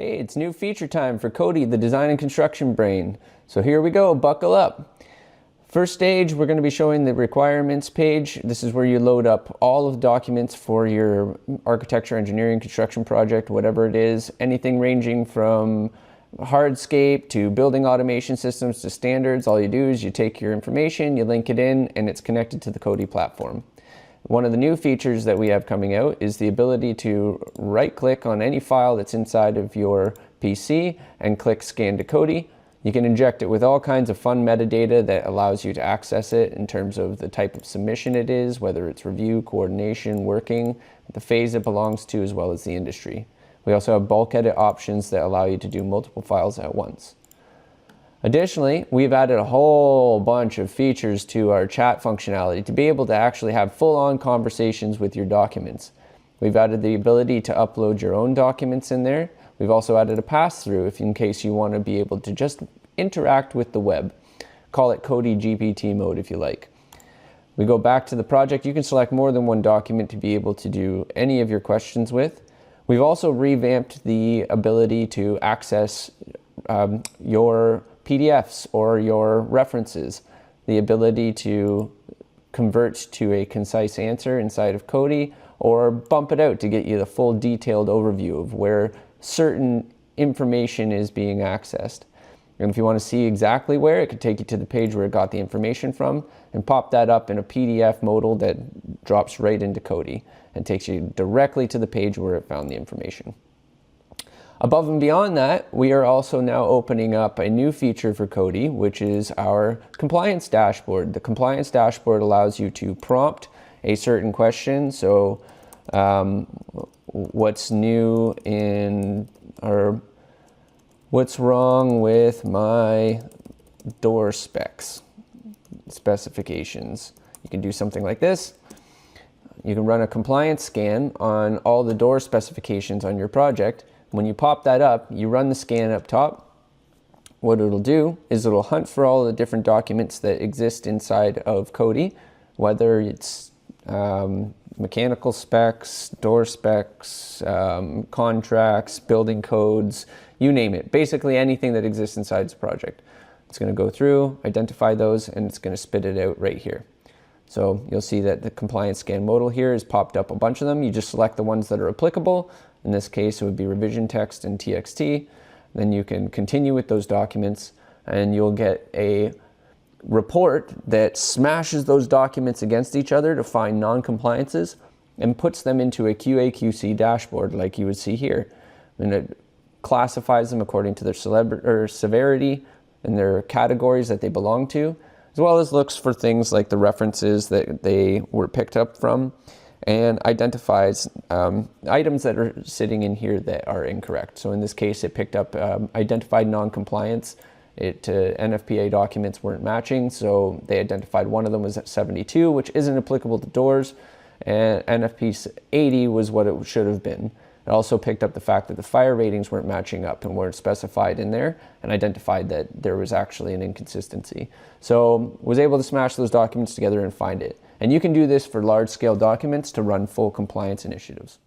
Hey, it's new feature time for CODiii, the design and construction brain. So here we go, buckle up. First stage, we're going to be showing the requirements page. This is where you load up all of the documents for your architecture, engineering, construction project, whatever it is. Anything ranging from hardscape to building automation systems to standards. All you do is you take your information, you link it in, and it's connected to the CODiii platform. One of the new features that we have coming out is the ability to right-click on any file that's inside of your PC and click Scan to CODiii. You can inject it with all kinds of fun metadata that allows you to access it in terms of the type of submission it is, whether it's review, coordination, working, the phase it belongs to, as well as the industry. We also have bulk edit options that allow you to do multiple files at once. Additionally, we've added a whole bunch of features to our chat functionality to be able to actually have full-on conversations with your documents. We've added the ability to upload your own documents in there. We've also added a pass-through in case you want to be able to just interact with the web. Call it CODiii GPT mode if you like. We go back to the project. You can select more than one document to be able to do any of your questions with. We've also revamped the ability to access your PDFs or your references, the ability to convert to a concise answer inside of CODiii or bump it out to get you the full detailed overview of where certain information is being accessed. And if you want to see exactly where, it could take you to the page where it got the information from and pop that up in a PDF modal that drops right into CODiii and takes you directly to the page where it found the information. Above and beyond that, we are also now opening up a new feature for CODiii, which is our compliance dashboard. The compliance dashboard allows you to prompt a certain question. So what's new in, or what's wrong with my door specifications? You can do something like this. You can run a compliance scan on all the door specifications on your project. When you pop that up, you run the scan up top. What it'll do is it'll hunt for all the different documents that exist inside of CODiii, whether it's mechanical specs, door specs, contracts, building codes, you name it. Basically anything that exists inside this project. It's going to go through, identify those, and it's going to spit it out right here. So you'll see that the compliance scan modal here has popped up a bunch of them. You just select the ones that are applicable. In this case, it would be revision text and TXT. Then you can continue with those documents and you'll get a report that smashes those documents against each other to find non-compliances and puts them into a QA/QC dashboard like you would see here. And it classifies them according to their severity and their categories that they belong to, as well as looks for things like the references that they were picked up from, and identifies items that are sitting in here that are incorrect. So in this case, it picked up identified non-compliance. NFPA documents weren't matching, so they identified one of them was at 72, which isn't applicable to doors, and NFP 80 was what it should have been. It also picked up the fact that the fire ratings weren't matching up and weren't specified in there, and identified that there was actually an inconsistency. So was able to smash those documents together and find it. And you can do this for large-scale documents to run full compliance initiatives.